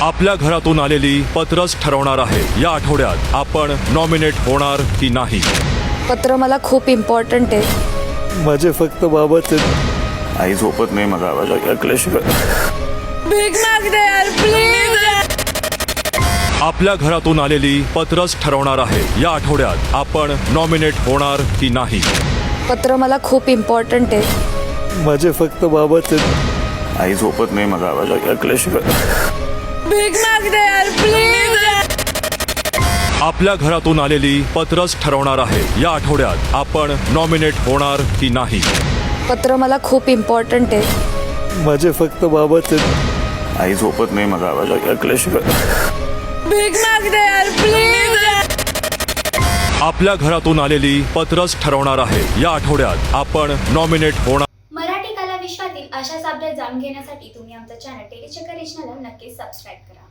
आपल्या घरातून आलेली पत्रच ठरवणार आहे या आठवड्यात आपण नॉमिनेट होणार की नाही। पत्र मला खूप इम्पॉर्टंट आहे। माझे फक्त बाबाच आहेत। आई झोपत नाही मला आवाज ऐकल्याशिवाय। भीक मागते यार प्लीज। आपल्या घरातून आलेली पत्रच ठरवणार आहे या आठवड्यात आपण नॉमिनेट होणार की नाही। पत्र मला खूप इम्पॉर्टंट आहे। माझे फक्त बाबाच आहेत। आई झोपत नाही मला आवाज ऐकल्याशिवाय। भीक मागते यार प्लीज। आपल्या घरातून आलेली पत्रच ठरवणार आहे या आठवड्यात आपण नॉमिनेट होणार की नाही। पत्र मला खूप इम्पॉर्टंट आहे। माझे फक्त बाबाच आहेत। आई झोपत नाही मला आवाज ऐकल्याशिवाय। भीक मागते यार प्लीज। आपल्या घरातून आलेली पत्रच ठरवणार आहे या आठवड्यात आपण नॉमिनेट होणार। मराठी कला विश्वातील अशाच अपडेट जाणून घेण्यासाठी तुम्ही आमचं चॅनल टेलीचक्कर रिजनला नक्कीच सबस्क्राईब करा।